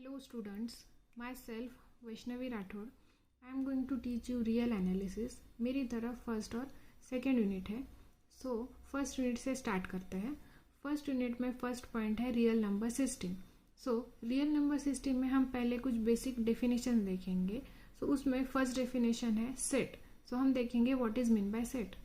Hello students, myself Vaishnavi Rathore. I am going to teach you real analysis. मेरी तरफ first और second unit है. So first unit से start करते हैं. फर्स्ट यूनिट में फर्स्ट पॉइंट है real number system. So real number system में हम पहले कुछ बेसिक डेफिनेशन देखेंगे. सो उसमें फर्स्ट डेफिनेशन है सेट. सो हम देखेंगे what is mean by set.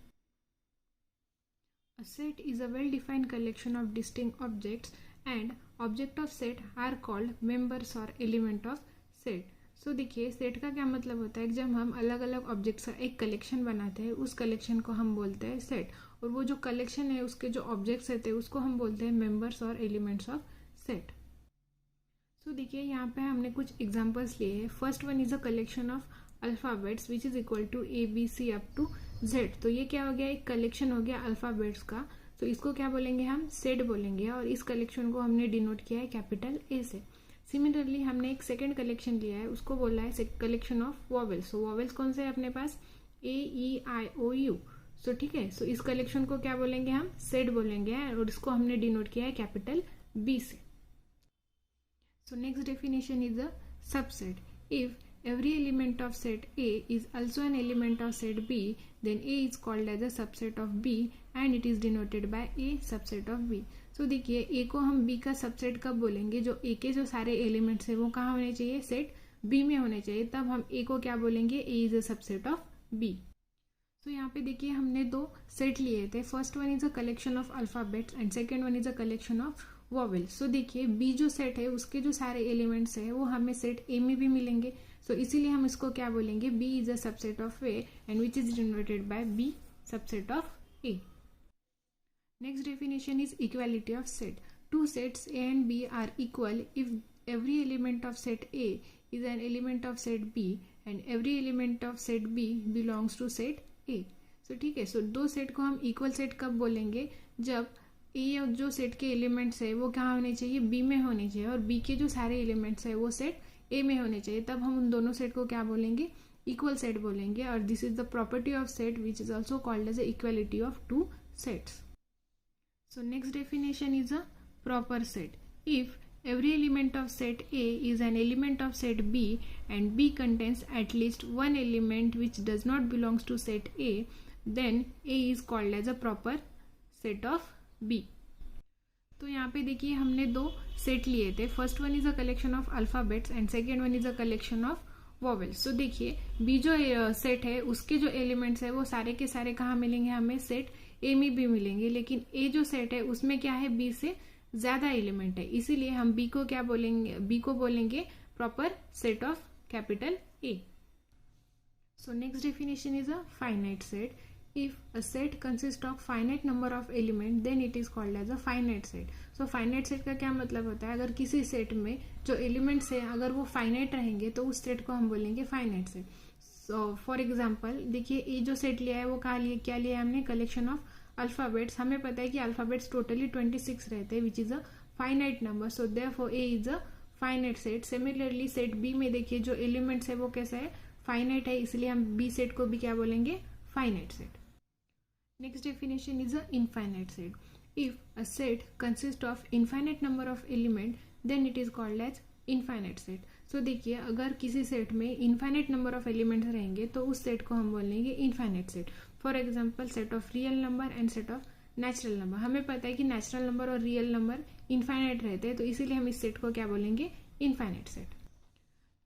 A set is a well-defined collection of distinct objects and object of set are called members or element of set. So देखिए set का क्या मतलब होता है. जब हम अलग अलग ऑब्जेक्ट्स का एक कलेक्शन बनाते हैं उस कलेक्शन को हम बोलते हैं सेट. और वो जो कलेक्शन है उसके जो ऑब्जेक्ट्स रहते हैं उसको हम बोलते हैं मेंबर्स और एलिमेंट्स ऑफ सेट. सो देखिए यहाँ पे हमने कुछ एग्जांपल्स लिए हैं. First one is a collection of alphabets which is equal to ABC up to Z. तो ये क्या हो गया, एक कलेक्शन हो गया अल्फ़ाबेट्स का. तो इसको क्या बोलेंगे, हम सेट बोलेंगे. और इस कलेक्शन को हमने डिनोट किया है कैपिटल A से. सिमिलरली हमने एक सेकेंड कलेक्शन लिया है, उसको बोला है collection of vowels. So vowels कौन से है अपने पास, AEIOU. सो ठीक है. सो इस कलेक्शन को क्या बोलेंगे, हम सेट बोलेंगे. और इसको हमने डिनोट किया है कैपिटल B से. So next definition is a subset. If every element of set A is also an element of set B, then A is called as a subset of B and it is denoted by A subset of B. So देखिए A को हम B का subset कब बोलेंगे, जो A के जो सारे एलिमेंट्स है वो कहाँ होने चाहिए, सेट B में होने चाहिए. तब हम A को क्या बोलेंगे, A is a subset of B. तो यहाँ पे देखिए हमने दो सेट लिए थे. First one is a collection of alphabets and second one is a collection of vowels. So देखिए बी जो सेट है उसके जो सारे एलिमेंट्स है वो हमें सेट ए में भी मिलेंगे. सो इसीलिए हम इसको क्या बोलेंगे, B is a subset of A and which is denoted by B subset of A. Next definition is equality of set. Two sets A and B are equal if every element of set A is an element of set B and every element of set B belongs to set A. सो ठीक है. सो दो set को हम equal set कब बोलेंगे, जब ए जो set के एलिमेंट्स है वो कहाँ होने चाहिए, बी में होने चाहिए. और बी के जो सारे एलिमेंट्स है वो सेट ए में होने चाहिए. तब हम उन दोनों सेट को क्या बोलेंगे, इक्वल सेट बोलेंगे. और this is the property of set which is also called as equality of two sets. So next definition is a proper set. If every element of set A is an element of set B and B contains at least one element which does not belongs to set A, then A is called as a proper set of B. तो यहाँ पे देखिए हमने दो set लिए थे. First one is a collection of alphabets and second one is a collection of vowels. So देखिए B जो सेट है उसके जो एलिमेंट्स है वो सारे के सारे कहाँ मिलेंगे, हमें सेट ए में भी मिलेंगे. लेकिन ए जो सेट है उसमें क्या है, बी से ज्यादा एलिमेंट है. इसीलिए हम बी को क्या बोलेंगे, बी को बोलेंगे proper set of capital A. So next definition is a finite set. If a set consist of finite number of element then it is called as a finite set. So finite set का क्या मतलब होता है, अगर किसी set में जो elements है अगर वो फाइनाइट रहेंगे तो उस सेट को हम बोलेंगे finite set. So for example देखिए ए जो सेट लिया है वो क्या लिया है हमने, कलेक्शन ऑफ अल्फ़ाबेट्स. हमें पता है कि अल्फ़ाबेट्स टोटली 26 रहते हैं which is a finite number. So therefore A is a finite set. Similarly set B में देखिए जो एलिमेंट्स है वो कैसा है, फाइनाइट है. इसलिए हम बी सेट को भी क्या बोलेंगे, finite set. Next definition is a infinite set. If a set consist of infinite number of element then it is called as infinite set. So देखिए अगर किसी सेट में इनफाइनाइट नंबर ऑफ एलिमेंट्स रहेंगे तो उस सेट को हम बोलेंगे infinite set. For example set of real number and set of natural number. हमें पता है कि नेचुरल नंबर और रियल नंबर इनफाइनाइट रहते हैं तो इसीलिए हम इस सेट को क्या बोलेंगे, infinite set.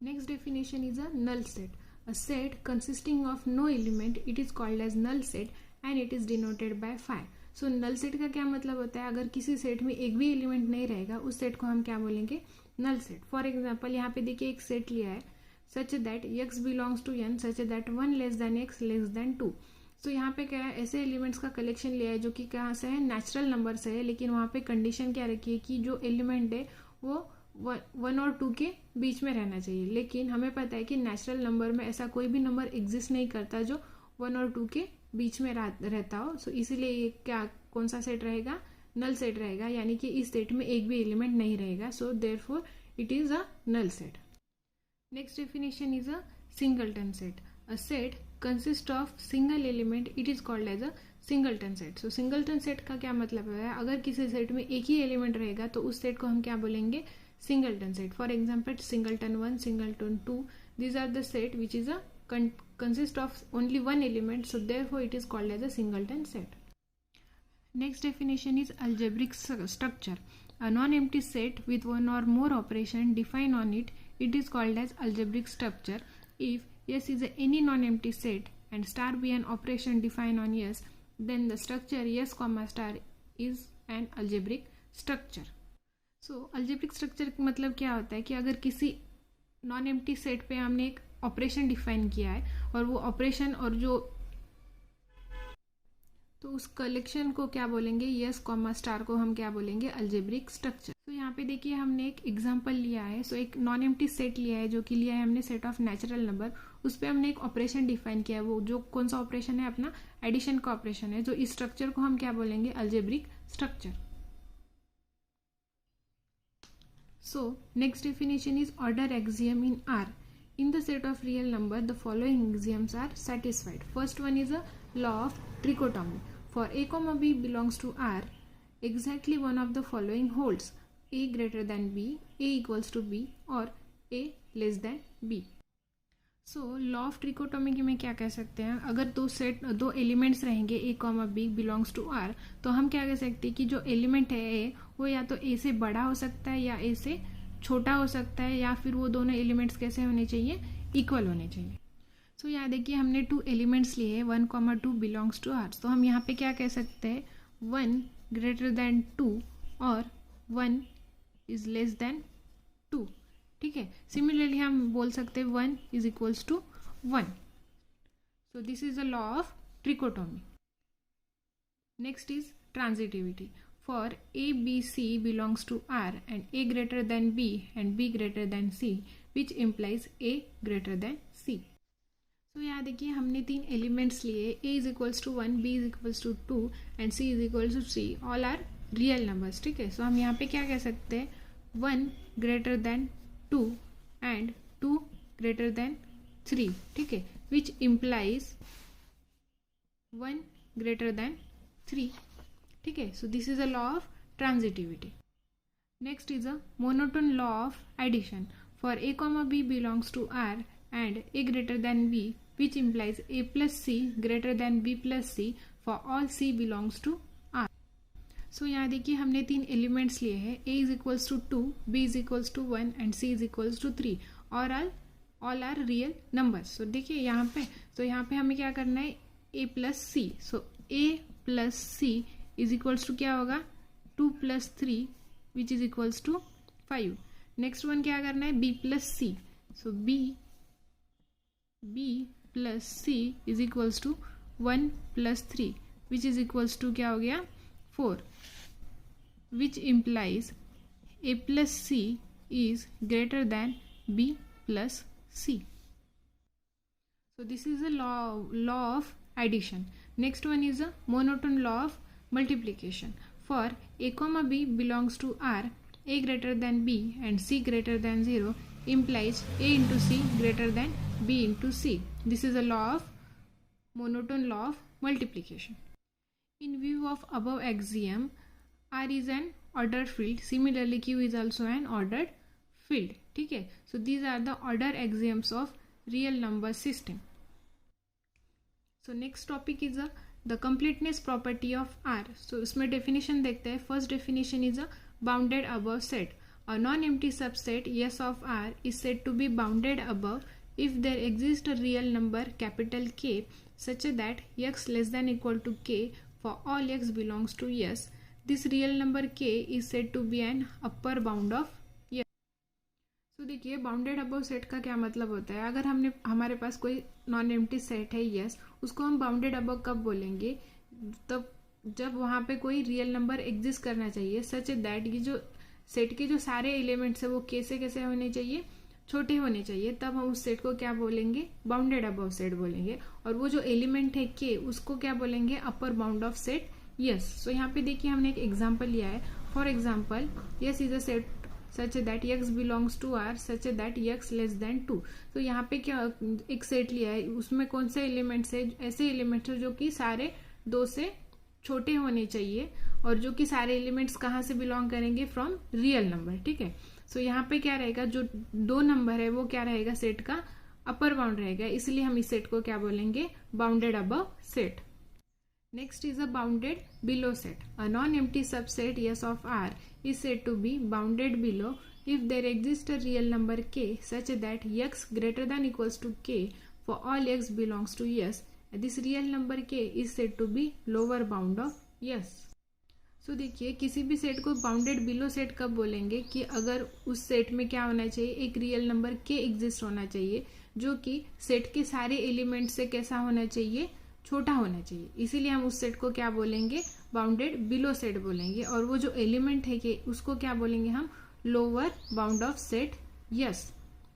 Next definition is a null set. A set consisting of no element it is called as null set and it is denoted by 5. So null set का क्या मतलब होता है, अगर किसी सेट में एक भी एलिमेंट नहीं रहेगा उस सेट को हम क्या बोलेंगे, नल सेट. फॉर एग्जाम्पल यहाँ पे देखिए एक सेट लिया है such that x belongs to n such that 1 less than x less than 2. So यहाँ पे क्या है, ऐसे एलिमेंट्स का कलेक्शन लिया है जो कि कहाँ से है, नेचुरल नंबर से है. लेकिन वहाँ पे कंडीशन क्या रखी है कि जो एलिमेंट है वो 1 और 2 के बीच में रहना चाहिए. लेकिन हमें पता है कि नेचुरल नंबर में ऐसा कोई भी नंबर एग्जिस्ट नहीं करता जो 1 और 2 के बीच में रहता हो. सो इसीलिए ये क्या, कौन सा सेट रहेगा, नल सेट रहेगा. यानी कि इस सेट में एक भी एलिमेंट नहीं रहेगा. So therefore it is a null set. Next definition is a singleton set. A set consists of single element it is called as a singleton set. So singleton set का क्या मतलब है, अगर किसी सेट में एक ही एलिमेंट रहेगा तो उस सेट को हम क्या बोलेंगे, singleton set. For example, singleton 1, singleton 2, these are the set which is a consist of only one element, so therefore it is called as a singleton set. Next definition is algebraic structure. A non-empty set with one or more operation defined on it, it is called as algebraic structure. If S is any non-empty set and star be an operation defined on S, then the structure S comma star is an algebraic structure. So algebraic structure का मतलब क्या होता है कि अगर किसी non empty set पे हमने एक ऑपरेशन डिफाइन किया है और वो ऑपरेशन और जो तो उस कलेक्शन को क्या बोलेंगे, यस कॉमा स्टार को हम क्या बोलेंगे, अलजेब्रिक स्ट्रक्चर. तो यहाँ पे देखिए हमने एक एग्जांपल लिया है. सो एक नॉन एम्प्टी सेट लिया है जो कि लिया है हमने सेट ऑफ नेचुरल नंबर. उस पर हमने एक ऑपरेशन डिफाइन किया है. वो जो कौन सा ऑपरेशन है, अपना एडिशन का ऑपरेशन है. जो इस स्ट्रक्चर को हम क्या बोलेंगे, algebraic structure. So next definition is order axiom in R. In the set of real number, the following axioms are satisfied. First one is a law of trichotomy. For a comma b belongs to R, exactly one of the following holds: a greater than b, a equals to b, or a less than b. So law of trichotomy की में क्या कह सकते हैं, अगर दो elements रहेंगे a comma b belongs to R, तो हम क्या कह सकते हैं कि जो एलिमेंट है a वो या तो a से बड़ा हो सकता है या a से छोटा हो सकता है, या फिर वो दोनों एलिमेंट्स कैसे होने चाहिए, इक्वल होने चाहिए. सो यहाँ देखिए हमने 2 एलिमेंट्स लिए हैं, 1 कॉमा 2 बिलोंग्स टू R. तो हम यहाँ पे क्या कह सकते हैं, 1 ग्रेटर देन 2 और 1 इज लेस देन 2. ठीक है. सिमिलरली हम बोल सकते हैं 1 is equals to 1. So this is the law of trichotomy. Next is transitivity. For a, b, c belongs to R and a greater than b and b greater than c, which implies a greater than c. So यहाँ देखिए हमने 3 elements लिए, a is equals to 1, b is equals to 2 and c is equals to 3. All are real numbers. ठीक है. So हम यहाँ पे क्या कह सकते हैं, 1 greater than 2 and 2 greater than 3. ठीक है. Which implies 1 greater than 3. ठीक है. So this is a law of transitivity. Next is a monotone law of addition. For a comma b belongs to R and a greater than b, which implies a plus c greater than b plus c for all c belongs to R. So यहाँ देखिए हमने 3 elements लिए हैं, a is equals to 2, b is equals to 1 and c is equals to 3 और all are real numbers. So देखिए यहाँ पे हमें क्या करना है, a plus c. So a plus c is equals to क्या होगा, 2 plus 3 which is equals to 5. Next one क्या करना है, b plus c. So b plus c is equals to 1 plus 3 which is equals to क्या हो गया, 4, which implies a plus c is greater than b plus c. So this is a law of addition. Next one is a monotone law of multiplication. For a comma b belongs to R, a greater than b and c greater than 0 implies a into c greater than b into c. This is a law of monotone law of multiplication. In view of above axiom, R is an ordered field. Similarly, Q is also an ordered field. ठीक है. So these are the order axioms of real number system. So next topic is the completeness property of R. So इसमें definition देखते हैं. First definition is a bounded above set. A non-empty subset S of R is said to be bounded above if there exists a real number capital K such that x less than equal to K for all x belongs to S. This real number K is said to be an upper bound of S. तो देखिए bounded above set का क्या मतलब होता है, अगर हमारे पास कोई नॉन एम्प्टी सेट है यस, उसको हम बाउंडेड अबव कब बोलेंगे, तब जब वहाँ पे कोई रियल नंबर एग्जिस्ट करना चाहिए सच दैट ये जो सेट के जो सारे एलिमेंट्स है वो कैसे होने चाहिए, छोटे होने चाहिए, तब हम उस सेट को क्या बोलेंगे, बाउंडेड अबव सेट बोलेंगे. और वो जो एलिमेंट है के उसको क्या बोलेंगे, upper bound of set S. So यहाँ पे देखिए हमने एक एग्जाम्पल लिया है. For example S is a set such that x belongs to R such that x less than 2. तो यहाँ पे क्या एक सेट लिया है, उसमें कौन से एलिमेंट्स है, ऐसे एलिमेंट्स है जो कि सारे 2 से छोटे होने चाहिए और जो कि सारे एलिमेंट्स कहाँ से बिलोंग करेंगे, फ्रॉम रियल नंबर. ठीक है. सो यहाँ पे क्या रहेगा, जो 2 नंबर है वो क्या रहेगा, सेट का अपर बाउंड रहेगा, इसलिए हम इस सेट को क्या बोलेंगे, bounded above set. Next is a bounded below set. A non-empty subset S of R is said to be bounded below if there exists a real number k such that x greater than equals to k for all x belongs to S. This real number k is said to be lower bound of S. So देखिए, किसी भी set को bounded below set कब बोलेंगे कि अगर उस set में क्या होना चाहिए, एक रियल नंबर k एग्जिस्ट होना चाहिए जो कि सेट के सारे एलिमेंट से कैसा होना चाहिए, छोटा होना चाहिए. इसीलिए हम उस सेट को क्या बोलेंगे, बाउंडेड बिलो सेट बोलेंगे. और वो जो एलिमेंट है कि उसको क्या बोलेंगे हम, lower bound of set yes.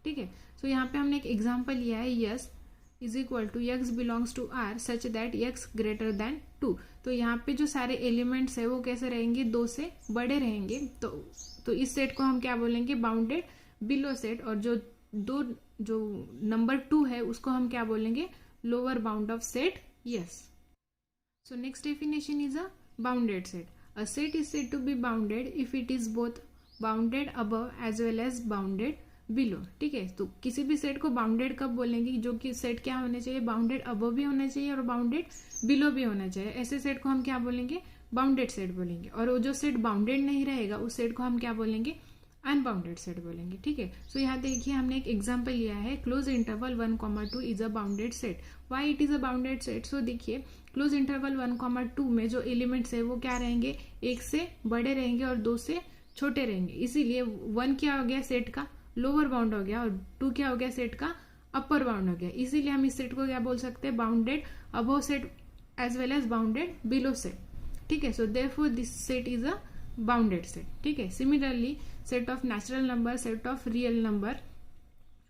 ठीक है. सो यहाँ पे हमने एक एग्जांपल लिया है, S is equal to x belongs to R such that x greater than 2. तो यहाँ पे जो सारे एलिमेंट्स है वो कैसे रहेंगे, 2 से बड़े रहेंगे. तो इस सेट को हम क्या बोलेंगे, बाउंडेड बिलो सेट. और जो नंबर 2 है उसको हम क्या बोलेंगे, lower bound of set yes. So next definition is a bounded set. A set is said to be bounded if it is both bounded above as well as bounded below. ठीक है. तो किसी भी सेट को bounded कब बोलेंगे, जो कि सेट क्या होने चाहिए, बाउंडेड अबव भी होना चाहिए और बाउंडेड बिलो भी होना चाहिए. ऐसे सेट को हम क्या बोलेंगे, बाउंडेड सेट बोलेंगे. और वो जो सेट बाउंडेड नहीं रहेगा उस सेट को हम क्या बोलेंगे, अनबाउंडेड सेट बोलेंगे. ठीक है. सो यहाँ देखिए हमने एक एग्जांपल लिया है, close interval 1, 2 is a bounded set. Why it is a bounded set. So देखिए क्लोज इंटरवल 1, 2 में जो एलिमेंट्स है वो क्या रहेंगे, 1 से बड़े रहेंगे और 2 से छोटे रहेंगे. इसीलिए 1 क्या हो गया, सेट का लोअर बाउंड हो गया, और 2 क्या हो गया, सेट का अपर बाउंड हो गया. इसीलिए हम इस सेट को क्या बोल सकते हैं, bounded above set as well as bounded below set. ठीक है. So therefore this set is a bounded set. ठीक है. Similarly set of natural number, set of real number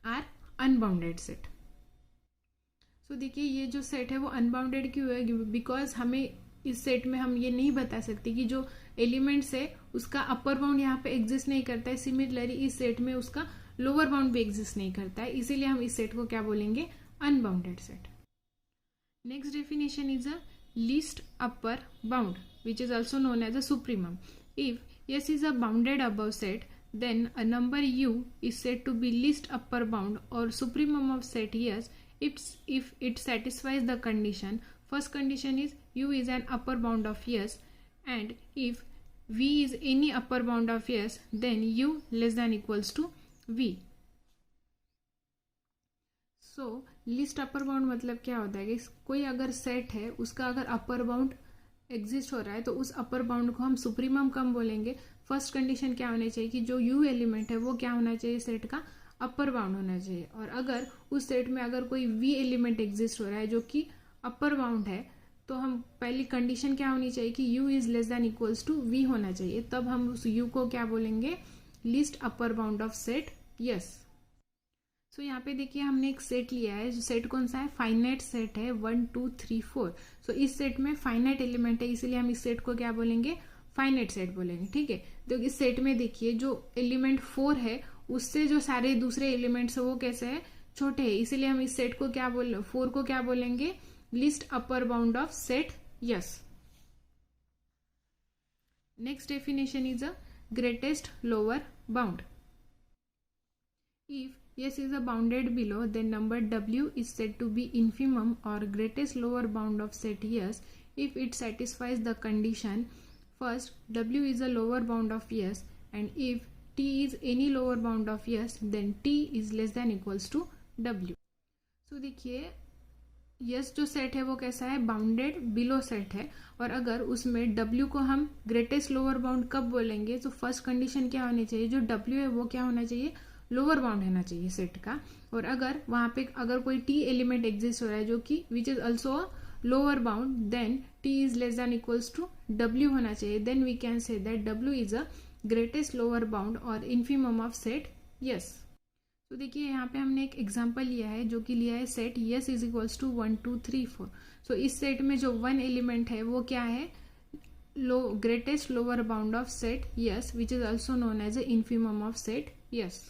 are unbounded set. So देखिए ये जो सेट है वो unbounded क्यों है, बिकॉज हमें इस सेट में हम ये नहीं बता सकते कि जो एलिमेंट्स है उसका अपर बाउंड यहाँ पे एग्जिस्ट नहीं करता है. सिमिलरली इस सेट में उसका लोअर बाउंड भी एग्जिस्ट नहीं करता है, इसीलिए हम इस सेट को क्या बोलेंगे, unbounded set. Next definition is a least upper bound which is also known as a supremum. If S is a bounded above set, then a number U is said to be least upper bound or supremum of set S if it satisfies the condition. First condition is U is an upper bound of S, and if V is any upper bound of S, then U less than equals to V. So least upper bound मतलब क्या होता है कि कोई अगर set है उसका अगर अपर बाउंड एग्जिस्ट हो रहा है तो उस अपर बाउंड को हम सुप्रीमम कम बोलेंगे. फर्स्ट कंडीशन क्या होनी चाहिए कि जो यू एलिमेंट है वो क्या होना चाहिए, सेट का अपर बाउंड होना चाहिए. और अगर उस सेट में अगर कोई वी एलिमेंट एग्जिस्ट हो रहा है जो कि अपर बाउंड है, तो हम पहली कंडीशन क्या होनी चाहिए कि u is less than equals to v होना चाहिए. तब हम उस यू को क्या बोलेंगे, least upper bound of set S. So यहाँ पे देखिए हमने एक सेट लिया है, जो सेट कौन सा है, फाइनाइट सेट है 1, 2, 3, 4. सो इस सेट में फाइनाइट एलिमेंट है, इसीलिए हम इस सेट को क्या बोलेंगे, फाइनाइट सेट बोलेंगे. ठीक है. तो इस सेट में देखिए जो एलिमेंट 4 है उससे जो सारे दूसरे एलिमेंट्स है वो कैसे है, छोटे है, इसीलिए हम इस सेट को क्या 4 को क्या बोलेंगे, least upper bound of set yes. Next definition is a greatest lower bound. If S is a bounded below, then number W is said to be infimum or greatest lower bound of set S if it satisfies the condition. First, W is a lower bound of S, and if T is any lower bound of S, then T is less than equals to W. So देखिए yes जो set है वो कैसा है, bounded below set है. और अगर उसमें W को हम ग्रेटेस्ट लोअर बाउंड कब बोलेंगे, तो फर्स्ट कंडीशन क्या होनी चाहिए, जो W है वो क्या होना चाहिए, लोअर बाउंड होना चाहिए सेट का. और अगर वहां पे अगर कोई टी एलिमेंट एग्जिस्ट हो रहा है जो कि which is also a lower bound, then T is less than equals to W होना चाहिए. Then we can say that W is a greatest lower bound और इन्फीमम ऑफ सेट यस. तो देखिए यहाँ पे हमने एक एग्जांपल लिया है जो कि लिया है set S is equals to 1, 2, 3, 4. So इस सेट में जो 1 एलिमेंट है वो क्या है, greatest lower bound of set S which is also known as a infimum of set yes.